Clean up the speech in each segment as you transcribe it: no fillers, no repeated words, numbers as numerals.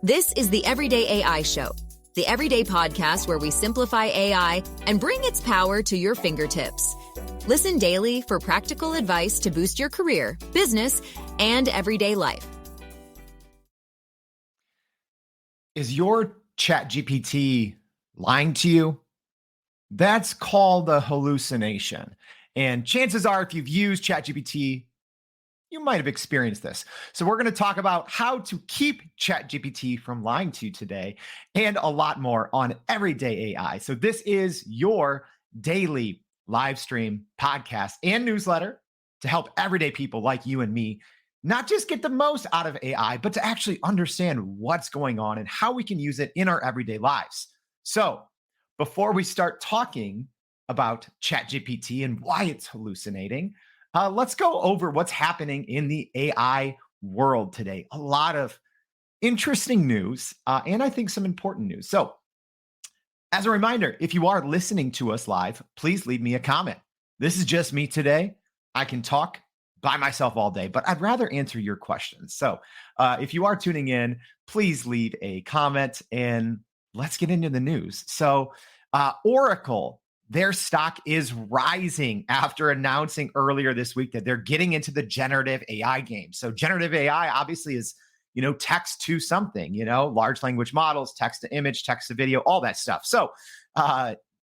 This is the Everyday AI Show, the everyday podcast where we simplify AI and bring its power to your fingertips. Listen daily for practical advice to boost your career, business, and everyday life. Is your Chat GPT lying to you? That's called a hallucination. And chances are, if you've used Chat GPT, you might have experienced this. So we're going to talk about how to keep Chat GPT from lying to you today and a lot more on Everyday AI. So this is your daily live stream podcast and newsletter to help everyday people like you and me not just get the most out of AI, but to actually understand what's going on and how we can use it in our everyday lives. So before we start talking about ChatGPT and why it's hallucinating, let's go over what's happening in the AI world today. A lot of interesting news and I think some important news. So as a reminder, if you are listening to us live, please leave me a comment. This is just me today. I can talk by myself all day, but I'd rather answer your questions. So if you are tuning in, please leave a comment and let's get into the news. So Oracle, their stock is rising after announcing earlier this week that they're getting into the generative AI game. So generative AI obviously is, text to something, large language models, text to image, text to video, all that stuff. So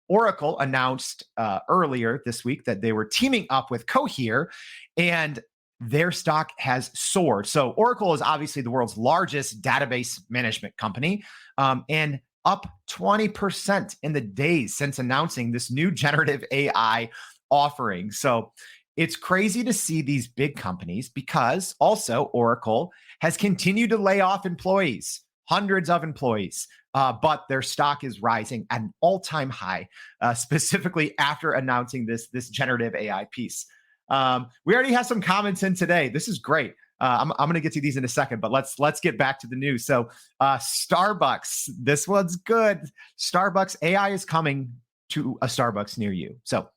Oracle announced earlier this week that they were teaming up with Cohere and their stock has soared. So Oracle is obviously the world's largest database management company and up 20% in the days since announcing this new generative AI offering. So it's crazy to see these big companies because also Oracle has continued to lay off employees, hundreds of employees, but their stock is rising at an all-time high, specifically after announcing this generative AI piece. We already have some comments in today. This is great. I'm going to get to these in a second, but let's get back to the news. So Starbucks, this one's good. Starbucks AI is coming to a Starbucks near you. So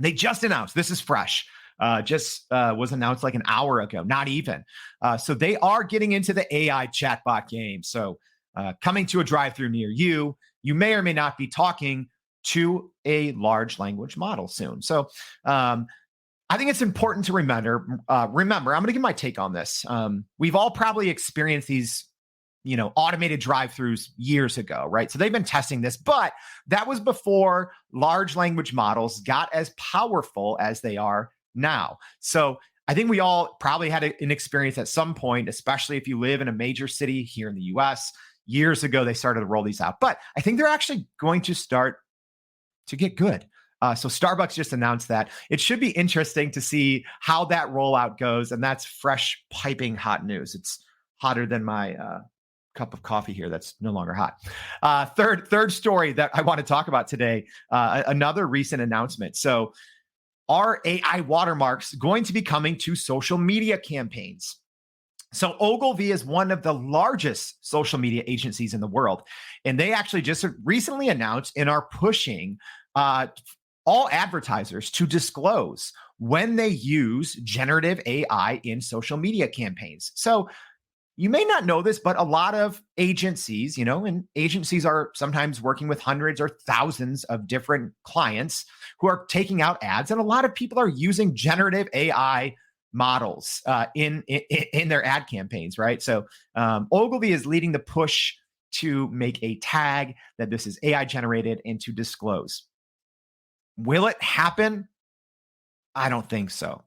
they just announced, this is fresh, was announced like an hour ago, not even. So they are getting into the AI chatbot game. So coming to a drive-through near you, you may or may not be talking to a large language model soon. So I think it's important to remember, I'm going to give my take on this. We've all probably experienced these, automated drive-throughs years ago, right? So they've been testing this, but that was before large language models got as powerful as they are now. So I think we all probably had an experience at some point, especially if you live in a major city here in the US. Years ago, they started to roll these out, but I think they're actually going to start to get good. So Starbucks just announced that. It should be interesting to see how that rollout goes. And that's fresh, piping hot news. It's hotter than my cup of coffee here that's no longer hot. Third story that I want to talk about today, another recent announcement. So are AI watermarks going to be coming to social media campaigns? So Ogilvy is one of the largest social media agencies in the world. And they actually just recently announced and are pushing all advertisers to disclose when they use generative AI in social media campaigns. So you may not know this, but a lot of agencies, and agencies are sometimes working with hundreds or thousands of different clients who are taking out ads. And a lot of people are using generative AI models in their ad campaigns, right? So Ogilvy is leading the push to make a tag that this is AI generated and to disclose. Will it happen? I don't think so.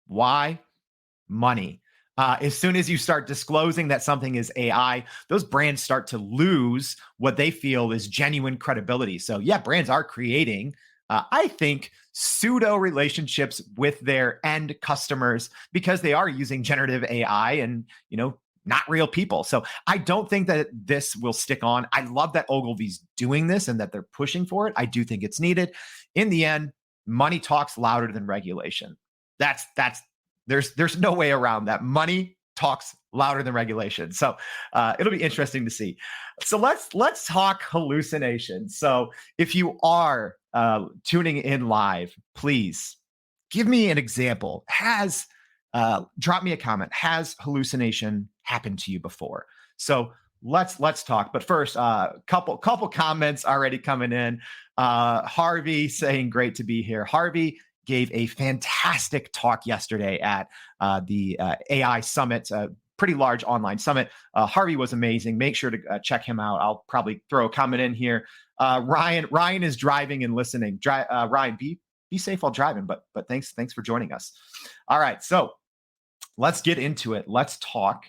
Why? Money. As soon as you start disclosing that something is AI, those brands start to lose what they feel is genuine credibility. So yeah, brands are creating, I think, pseudo relationships with their end customers because they are using generative AI and, not real people. So I don't think that this will stick on. I love that Ogilvy's doing this and that they're pushing for it. I do think it's needed. In the end, money talks louder than regulation. There's no way around that. Money talks louder than regulation. So it'll be interesting to see. So let's talk hallucinations. So if you are tuning in live, please give me an example. Drop me a comment. Has hallucination happened to you before? So let's talk. But first, couple comments already coming in. Harvey saying great to be here. Harvey gave a fantastic talk yesterday at the AI Summit, pretty large online summit. Harvey was amazing. Make sure to check him out. I'll probably throw a comment in here. Ryan is driving and listening. Ryan, be safe while driving. But thanks for joining us. All right, so let's get into it. Let's talk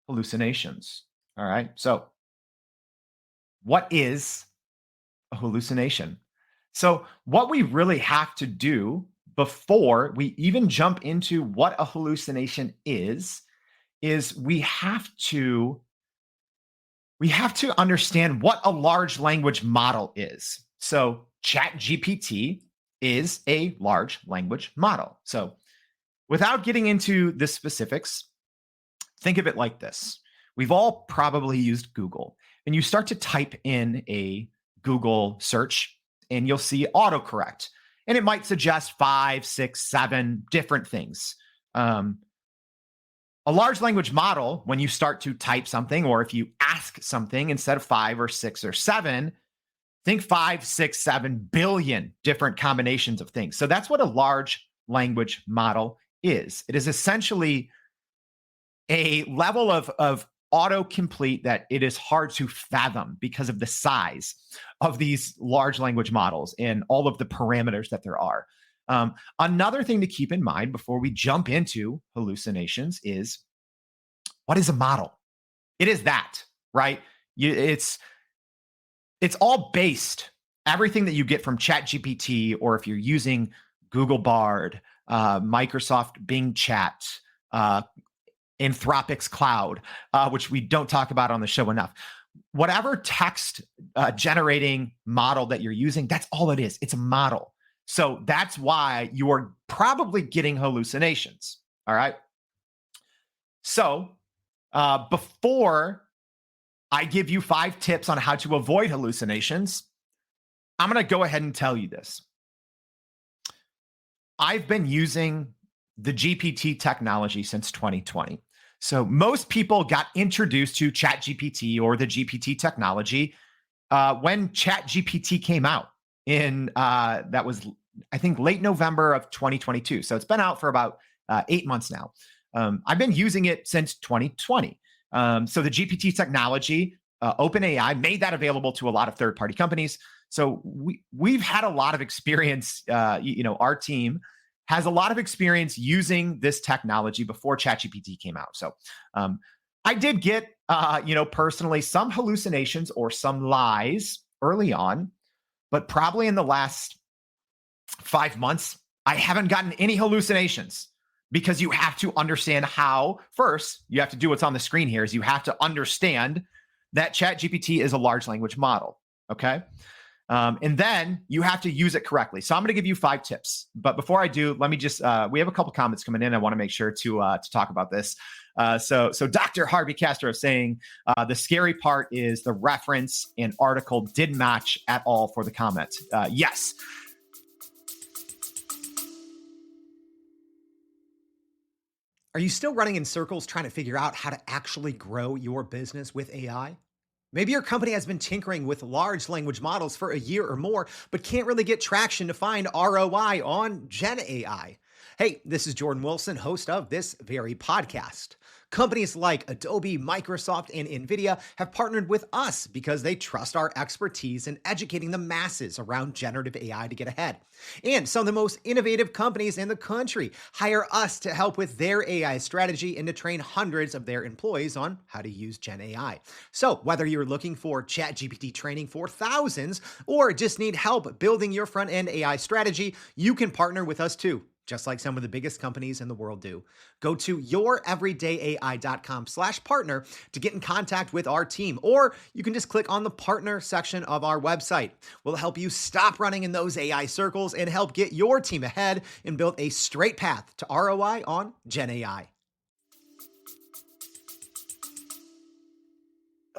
hallucinations. All right. So, what is a hallucination? So, what we really have to do before we even jump into what a hallucination is we have to understand what a large language model is. So, Chat GPT is a large language model. So, without getting into the specifics, think of it like this. We've all probably used Google, and you start to type in a Google search and you'll see autocorrect, and it might suggest 5, 6, 7 different things. A large language model, when you start to type something, or if you ask something instead of 5 or 6 or 7, think 5, 6, 7 billion different combinations of things. So that's what a large language model is. It is essentially a level of autocomplete that it is hard to fathom because of the size of these large language models and all of the parameters that there are. Another thing to keep in mind before we jump into hallucinations is, what is a model? It is that, right? It's all based, everything that you get from Chat GPT, or if you're using Google Bard, Microsoft Bing Chat, Anthropic's Cloud, which we don't talk about on the show enough. Whatever text generating model that you're using, that's all it is. It's a model. So that's why you are probably getting hallucinations. All right. So before I give you 5 tips on how to avoid hallucinations, I'm going to go ahead and tell you this. I've been using the GPT technology since 2020. So most people got introduced to Chat GPT or the GPT technology when Chat GPT came out in, that was, I think, late November of 2022. So it's been out for about 8 months now. I've been using it since 2020. So the GPT technology, OpenAI made that available to a lot of third-party companies. So we've had a lot of experience. Our team has a lot of experience using this technology before ChatGPT came out. So I did get, personally, some hallucinations or some lies early on, but probably in the last 5 months, I haven't gotten any hallucinations, because you have to understand how. First, you have to do what's on the screen here, is you have to understand that ChatGPT is a large language model, okay? And then you have to use it correctly. So I'm going to give you 5 tips. But before I do, let me just, we have a couple comments coming in. I want to make sure to talk about this. So Dr. Harvey Castro saying, the scary part is the reference and article didn't match at all for the comment. Yes. Are you still running in circles trying to figure out how to actually grow your business with AI? Maybe your company has been tinkering with large language models for a year or more, but can't really get traction to find ROI on Gen AI. Hey, this is Jordan Wilson, host of this very podcast. Companies like Adobe, Microsoft, and NVIDIA have partnered with us because they trust our expertise in educating the masses around generative AI to get ahead. And some of the most innovative companies in the country hire us to help with their AI strategy and to train hundreds of their employees on how to use Gen AI. So whether you're looking for ChatGPT training for thousands or just need help building your front-end AI strategy, you can partner with us too, just like some of the biggest companies in the world do. Go to youreverydayai.com/partner to get in contact with our team, or you can just click on the partner section of our website. We'll help you stop running in those AI circles and help get your team ahead and build a straight path to ROI on Gen AI.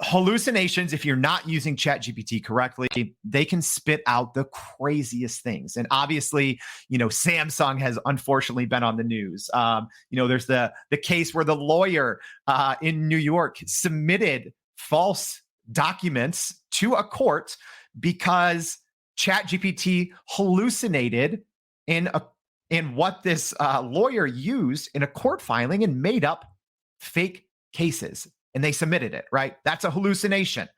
hallucinations, if you're not using ChatGPT correctly, they can spit out the craziest things. And obviously, Samsung has unfortunately been on the news. There's the case where the lawyer in New York submitted false documents to a court because ChatGPT hallucinated in what this lawyer used in a court filing and made up fake cases. And they submitted it, right? That's a hallucination.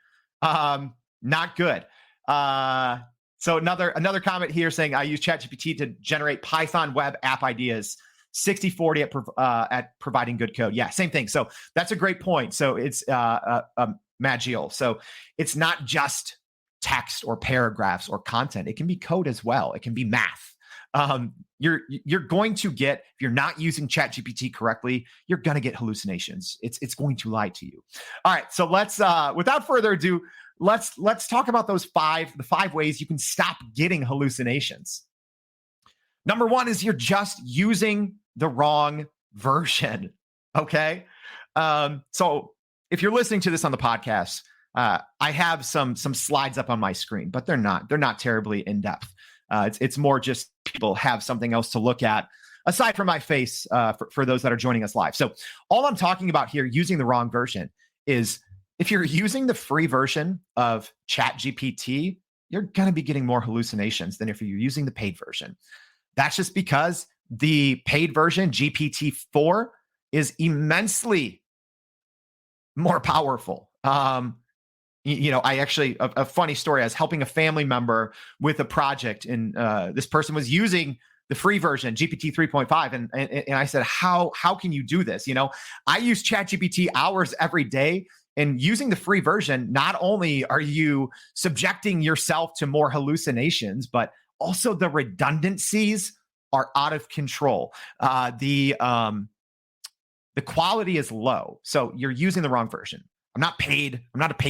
Not good. So another comment here saying, I use ChatGPT to generate Python web app ideas, 60-40 at providing good code. Yeah, same thing. So that's a great point. So it's Magiel. So it's not just text or paragraphs or content. It can be code as well. It can be math. You're going to get, if you're not using ChatGPT correctly, you're going to get hallucinations. It's going to lie to you. All right. So let's, without further ado, let's talk about the five ways you can stop getting hallucinations. Number one is you're just using the wrong version. Okay. So if you're listening to this on the podcast, I have some slides up on my screen, but they're not terribly in depth. It's more just people have something else to look at aside from my face for those that are joining us live. So all I'm talking about here, using the wrong version, is if you're using the free version of Chat GPT, you're going to be getting more hallucinations than if you're using the paid version. That's just because the paid version, GPT-4, is immensely more powerful. I actually, a funny story, I was helping a family member with a project, and this person was using the free version, GPT 3.5. And I said, how can you do this? I use ChatGPT hours every day, and using the free version, not only are you subjecting yourself to more hallucinations, but also the redundancies are out of control. The quality is low. So you're using the wrong version. I'm not a paid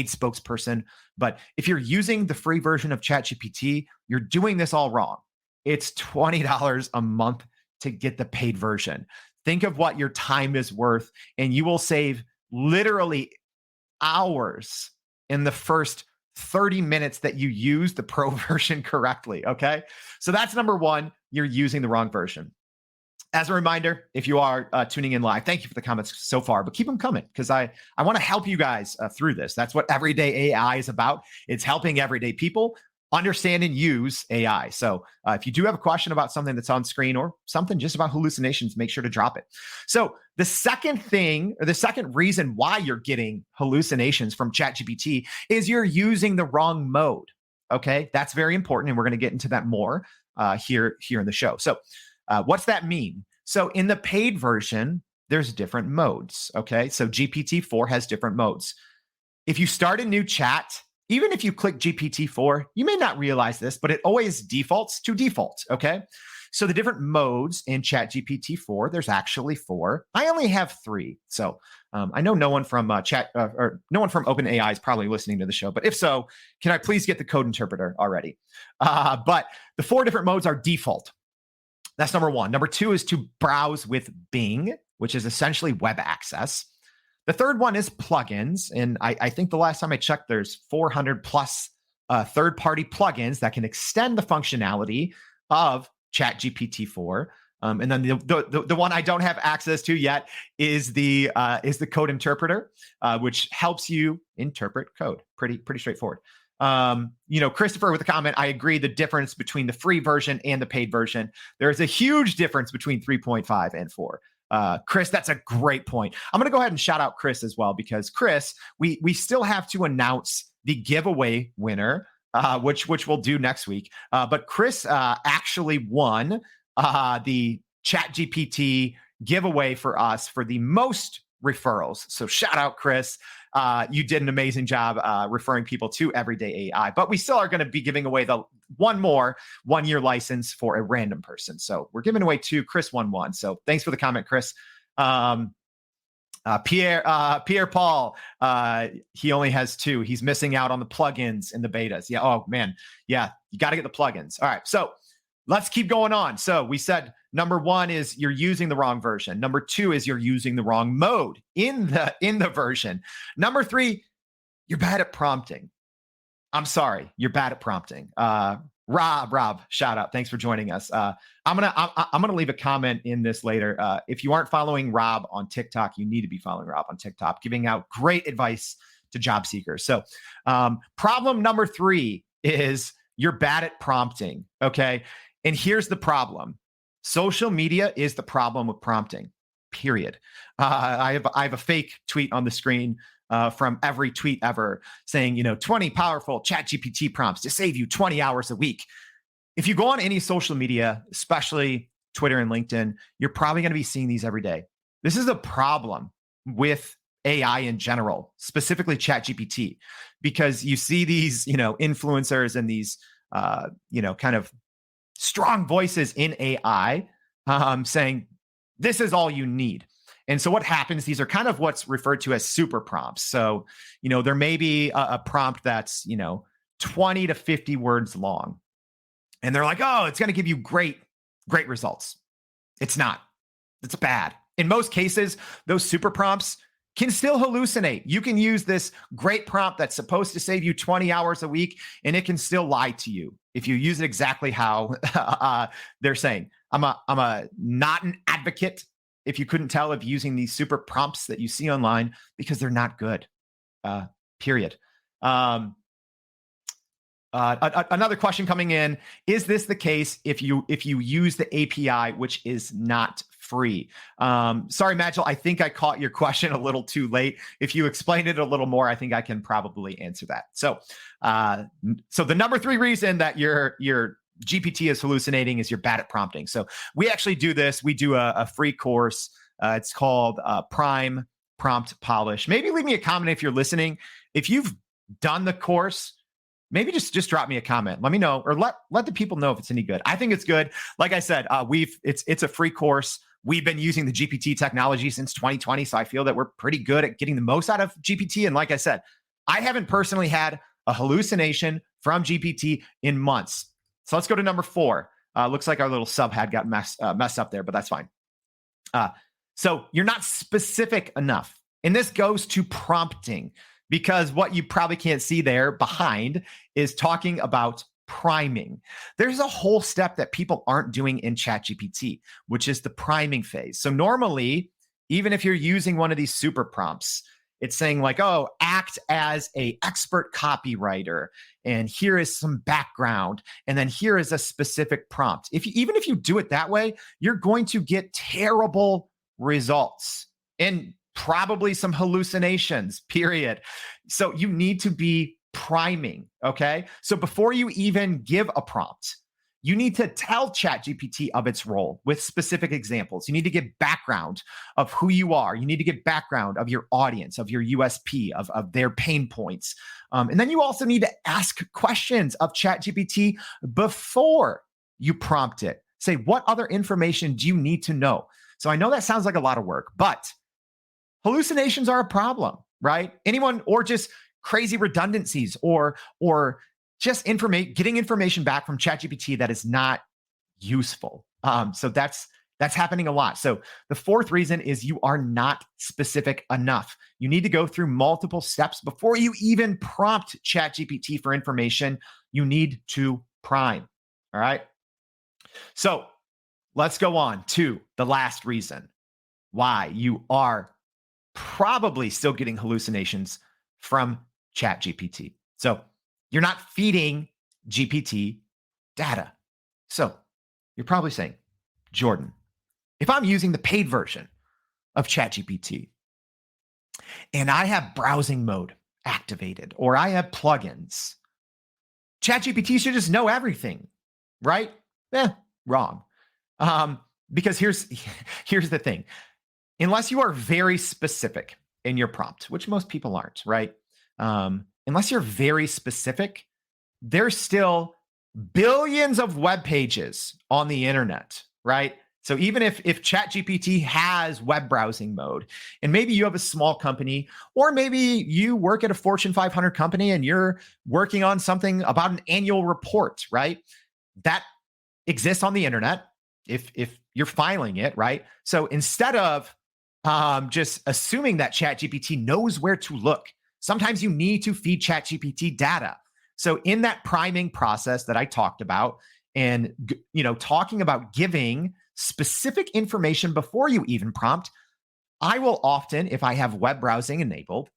spokesperson, but if you're using the free version of ChatGPT, you're doing this all wrong. It's $20 a month to get the paid version. Think of what your time is worth, and you will save literally hours in the first 30 minutes that you use the pro version correctly. Okay. So that's number one, you're using the wrong version. As a reminder, if you are tuning in live, thank you for the comments so far, but keep them coming because I want to help you guys through this. That's what Everyday AI is about. It's helping everyday people understand and use AI. So if you do have a question about something that's on screen or something just about hallucinations, make sure to drop it. So the second thing, or the second reason why you're getting hallucinations from ChatGPT is you're using the wrong mode. Okay, that's very important, and we're going to get into that more here in the show. So what's that mean? So in the paid version, there's different modes. Okay, so GPT-4 has different modes. If you start a new chat, even if you click GPT-4, you may not realize this, but it always defaults to default. Okay, so the different modes in Chat GPT-4, there's actually 4. I only have 3. So I know no one from no one from OpenAI is probably listening to the show, but if so, can I please get the code interpreter already? But the 4 different modes are default. That's number one. Number 2 is to browse with Bing, which is essentially web access. The third one is plugins. And I think the last time I checked, there's 400 plus third-party plugins that can extend the functionality of ChatGPT-4. And then the one I don't have access to yet is the code interpreter, which helps you interpret code. Pretty straightforward. Christopher with a comment, I agree the difference between the free version and the paid version. There's a huge difference between 3.5 and 4. Chris, that's a great point. I'm going to go ahead and shout out Chris as well, because Chris, we still have to announce the giveaway winner, which we'll do next week. But Chris actually won the ChatGPT giveaway for us for the most referrals. So shout out, Chris. You did an amazing job referring people to Everyday AI, but we still are going to be giving away the one more 1-year license for a random person. So we're giving away 2. Chris won 1. So thanks for the comment, Chris. Pierre Paul, he only has 2. He's missing out on the plugins and the betas. Yeah. Oh man. Yeah. You got to get the plugins. All right. So let's keep going on. So we said number 1 is you're using the wrong version. Number 2 is you're using the wrong mode in the version. Number 3, you're bad at prompting. I'm sorry, you're bad at prompting. Rob, shout out. Thanks for joining us. I'm gonna leave a comment in this later. If you aren't following Rob on TikTok, you need to be following Rob on TikTok, giving out great advice to job seekers. So, problem number 3 is you're bad at prompting. Okay, and here's the problem: social media is the problem with prompting. Period. I have a fake tweet on the screen from every tweet ever saying, 20 powerful Chat GPT prompts to save you 20 hours a week. If you go on any social media, especially Twitter and LinkedIn, you're probably going to be seeing these every day. This is a problem with AI in general, specifically Chat GPT, because you see these, influencers and these, kind of strong voices in AI saying, this is all you need. And so what happens, these are kind of what's referred to as super prompts. So, there may be a prompt that's, 20 to 50 words long. And they're like, oh, it's going to give you great results. It's not. It's bad. In most cases, those super prompts can still hallucinate. You can use this great prompt that's supposed to save you 20 hours a week, and it can still lie to you if you use it exactly how they're saying. I'm not an advocate, if you couldn't tell, of using these super prompts that you see online, because they're not good. Period. Another question coming in: is this the case if you use the API, which is not free? Sorry, Magil, I think I caught your question a little too late. If you explain it a little more, I think I can probably answer that. So the number 3 reason that your GPT is hallucinating is you're bad at prompting. So we actually do this. We do a free course. It's called Prime Prompt Polish. Maybe leave me a comment if you're listening. If you've done the course, maybe just drop me a comment. Let me know, or let the people know if it's any good. I think it's good. Like I said, it's a free course. We've been using the GPT technology since 2020, so I feel that we're pretty good at getting the most out of GPT. And like I said, I haven't personally had a hallucination from GPT in months. So let's go to number 4. Looks like our little sub had got messed up there, but that's fine. So you're not specific enough. And this goes to prompting, because what you probably can't see there behind is talking about priming. There's a whole step that people aren't doing in ChatGPT, which is the priming phase. So normally, even if you're using one of these super prompts, it's saying like, oh, act as an expert copywriter, and here is some background, and then here is a specific prompt. Even if you do it that way, you're going to get terrible results and probably some hallucinations, period. So you need to be priming, okay? So before you even give a prompt, you need to tell ChatGPT of its role with specific examples. You need to get background of who you are. You need to get background of your audience, of your USP, of their pain points. And then you also need to ask questions of ChatGPT before you prompt it. Say, what other information do you need to know? So I know that sounds like a lot of work, but hallucinations are a problem, right? Anyone, or just crazy redundancies, or just getting information back from ChatGPT that is not useful. So that's happening a lot. So the 4th reason is you are not specific enough. You need to go through multiple steps before you even prompt ChatGPT for information. You need to prime. All right. So let's go on to the last reason why you are probably still getting hallucinations from ChatGPT. So you're not feeding GPT data. So you're probably saying, Jordan, if I'm using the paid version of ChatGPT and I have browsing mode activated, or I have plugins, ChatGPT should just know everything, right? Wrong. Because here's the thing. Unless you are very specific in your prompt, which most people aren't, right? Unless you're very specific, there's still billions of web pages on the internet, right? So even if ChatGPT has web browsing mode, and maybe you have a small company, or maybe you work at a Fortune 500 company and you're working on something about an annual report, right? That exists on the internet if you're filing it, right? So instead of just assuming that ChatGPT knows where to look sometimes you need to feed ChatGPT data. So in that priming process that I talked about, and talking about giving specific information before you even prompt, I will often, if I have web browsing enabled,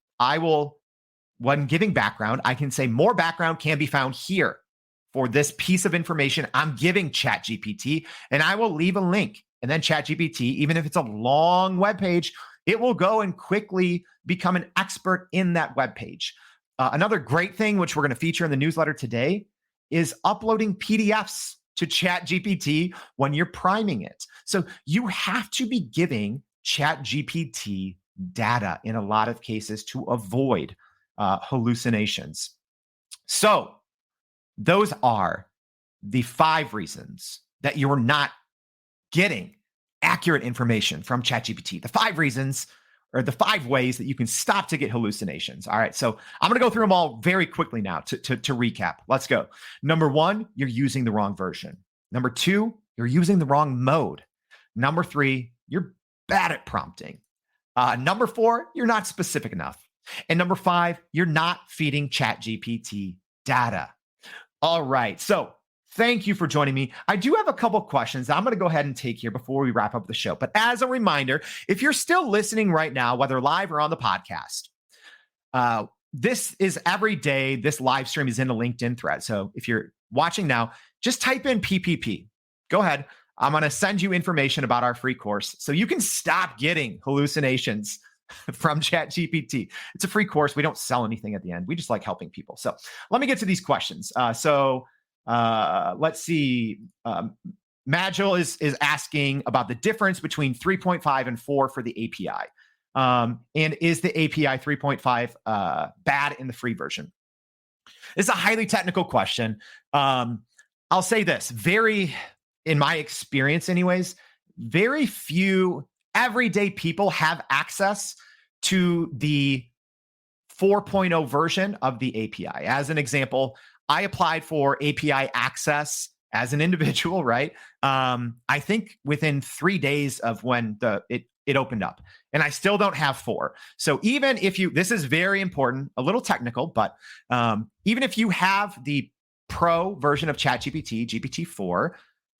when giving background, I can say more background can be found here for this piece of information I'm giving ChatGPT, and I will leave a link. And then ChatGPT, even if it's a long web page, it will go and quickly become an expert in that web page. Another great thing, which we're going to feature in the newsletter today, is uploading PDFs to ChatGPT when you're priming it. So you have to be giving ChatGPT data in a lot of cases to avoid hallucinations. So those are the 5 reasons that you're not getting accurate information from ChatGPT. The 5 reasons, or the 5 ways that you can stop to get hallucinations. All right, so I'm going to go through them all very quickly now to recap. Let's go. Number 1, you're using the wrong version. Number 2, you're using the wrong mode. Number 3, you're bad at prompting. Number 4, you're not specific enough. And number 5, you're not feeding ChatGPT data. All right, so thank you for joining me. I do have a couple questions I'm going to go ahead and take here before we wrap up the show. But as a reminder, if you're still listening right now, whether live or on the podcast, this is every day. This live stream is in a LinkedIn thread. So if you're watching now, just type in PPP. Go ahead. I'm going to send you information about our free course so you can stop getting hallucinations from ChatGPT. It's a free course. We don't sell anything at the end. We just like helping people. So let me get to these questions. Let's see. Magil is asking about the difference between 3.5 and 4 for the API. And is the API 3.5 bad in the free version? It's a highly technical question. I'll say this, in my experience anyways, very few everyday people have access to the 4.0 version of the API. As an example, I applied for API access as an individual, right? I think within 3 days of when it opened up, and I still don't have 4. So even if this is very important, a little technical, but even if you have the pro version of ChatGPT, GPT-4,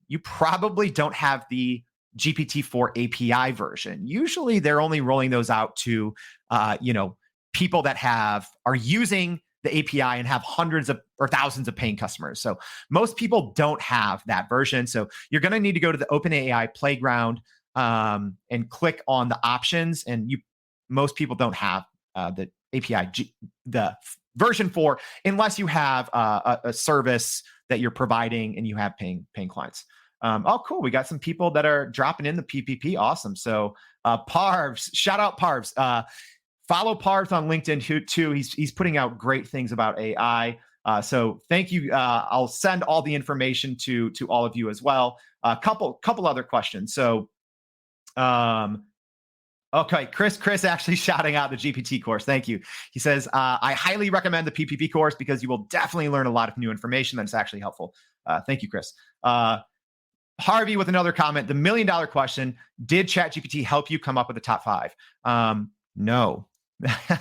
you probably don't have the GPT-4 API version. Usually they're only rolling those out to, people that are using the API and have hundreds of or thousands of paying customers. So most people don't have that version. So you're going to need to go to the OpenAI playground and click on the options. And most people don't have the API, the version 4, unless you have a service that you're providing and you have paying clients. Cool. We got some people that are dropping in the PPP. Awesome. So Parvs, shout out Parvs. Follow Parvs on LinkedIn too. He's putting out great things about AI. So thank you. I'll send all the information to all of you as well. A couple other questions. So, okay, Chris actually shouting out the GPT course. Thank you. He says, I highly recommend the PPP course because you will definitely learn a lot of new information that's actually helpful. Thank you, Chris. Harvey with another comment, the $1 million question, did ChatGPT help you come up with the top 5? No.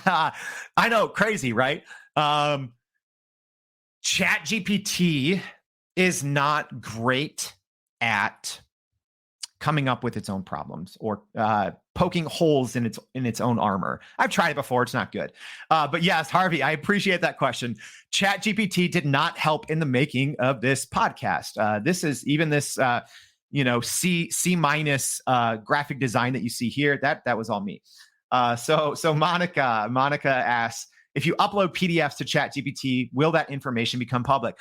I know, crazy, right? ChatGPT is not great at coming up with its own problems or poking holes in its own armor. I've tried it before. It's not good. But yes, Harvey, I appreciate that question. ChatGPT did not help in the making of this podcast. This is even this, C minus graphic design that you see here. That was all me. So Monica asks, if you upload PDFs to ChatGPT, will that information become public?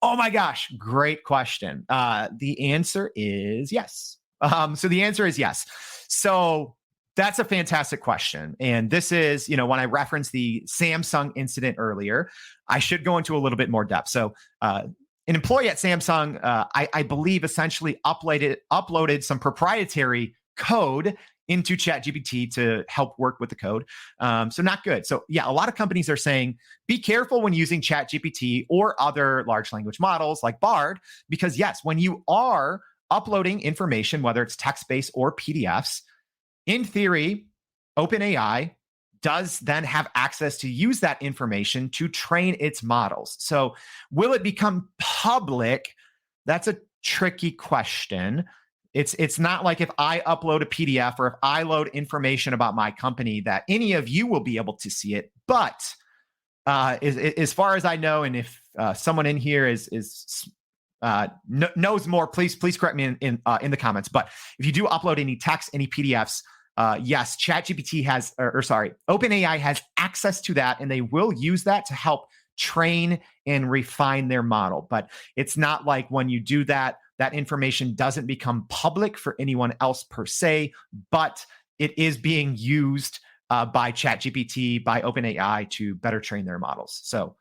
Oh my gosh, great question. The answer is yes. So the answer is yes. So that's a fantastic question. And this is, when I referenced the Samsung incident earlier, I should go into a little bit more depth. So an employee at Samsung, I believe, essentially uploaded some proprietary code into ChatGPT to help work with the code. So not good. So yeah, a lot of companies are saying, be careful when using ChatGPT or other large language models like Bard, because yes, when you are uploading information, whether it's text-based or PDFs, in theory, OpenAI does then have access to use that information to train its models. So will it become public? That's a tricky question. It's not like if I upload a PDF or if I load information about my company that any of you will be able to see it. But as far as I know, and if someone in here knows more, please correct me in the comments. But if you do upload any text, any PDFs, yes, ChatGPT OpenAI has access to that, and they will use that to help train and refine their model. But it's not like when you do that, that information doesn't become public for anyone else per se, but it is being used by ChatGPT, by OpenAI to better train their models. So,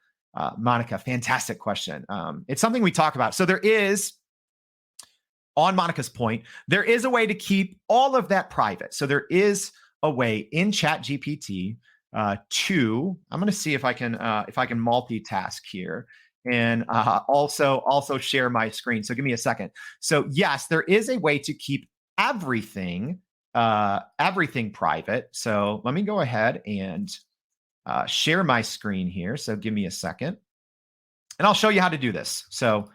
Monica, fantastic question. It's something we talk about. So there is, on Monica's point, there is a way to keep all of that private. So there is a way in ChatGPT I'm going to see if I can multitask here and also share my screen. So give me a second. So yes, there is a way to keep everything private. So let me go ahead and share my screen here. So give me a second, and I'll show you how to do this. So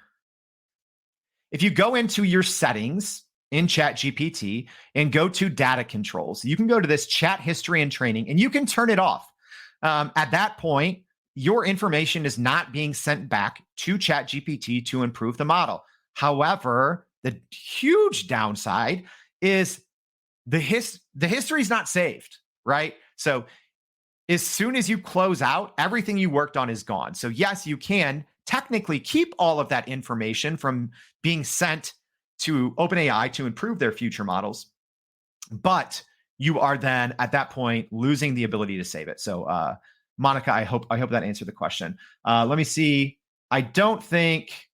if you go into your settings in ChatGPT and go to data controls, you can go to this chat history and training, and you can turn it off. At that point, your information is not being sent back to ChatGPT to improve the model. However, the huge downside is the history is not saved, right? So as soon as you close out, everything you worked on is gone. So yes, you can technically keep all of that information from being sent to OpenAI to improve their future models, but you are then at that point losing the ability to save it. So Monica, I hope that answered the question. Let me see. I don't think,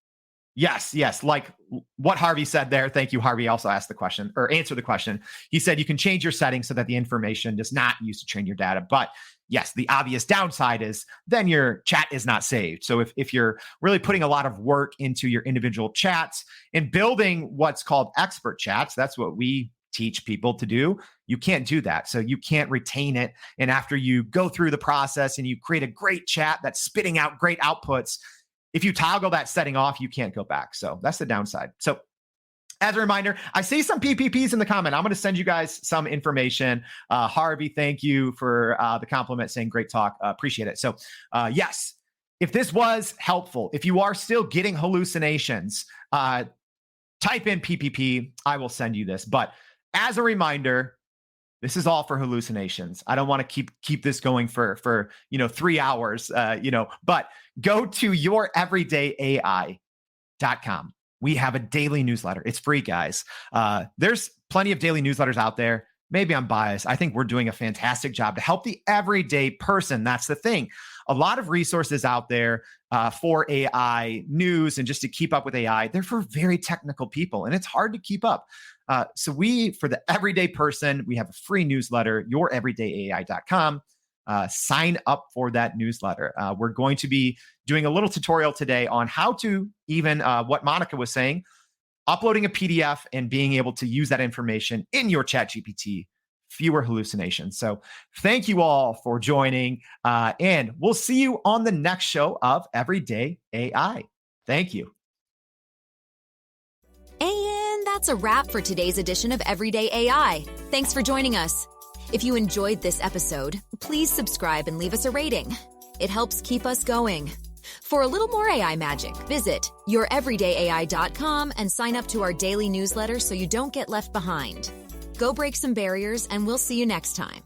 yes, like what Harvey said there. Thank you, Harvey. Also asked the question or answered the question. He said you can change your settings so that the information is not used to train your data. But yes, the obvious downside is then your chat is not saved. So if you're really putting a lot of work into your individual chats and building what's called expert chats, that's what we teach people to do. You can't do that. So you can't retain it. And after you go through the process and you create a great chat that's spitting out great outputs, if you toggle that setting off, you can't go back. So that's the downside. So as a reminder, I see some PPPs in the comment. I'm going to send you guys some information. Harvey, thank you for the compliment saying great talk. Appreciate it. So yes, if this was helpful, if you are still getting hallucinations, type in PPP. I will send you this. But as a reminder, this is all for hallucinations. I don't want to keep this going for 3 hours, but go to youreverydayai.com. We have a daily newsletter. It's free, guys. There's plenty of daily newsletters out there. Maybe I'm biased. I think we're doing a fantastic job to help the everyday person. That's the thing. A lot of resources out there for AI news and just to keep up with AI, they're for very technical people, and it's hard to keep up. So for the everyday person, we have a free newsletter, youreverydayai.com. Sign up for that newsletter. We're going to be doing a little tutorial today on how to even what Monica was saying, uploading a PDF and being able to use that information in your ChatGPT, fewer hallucinations. So thank you all for joining, and we'll see you on the next show of Everyday AI. Thank you. And that's a wrap for today's edition of Everyday AI. Thanks for joining us. If you enjoyed this episode, please subscribe and leave us a rating. It helps keep us going. For a little more AI magic, visit youreverydayai.com and sign up to our daily newsletter so you don't get left behind. Go break some barriers, and we'll see you next time.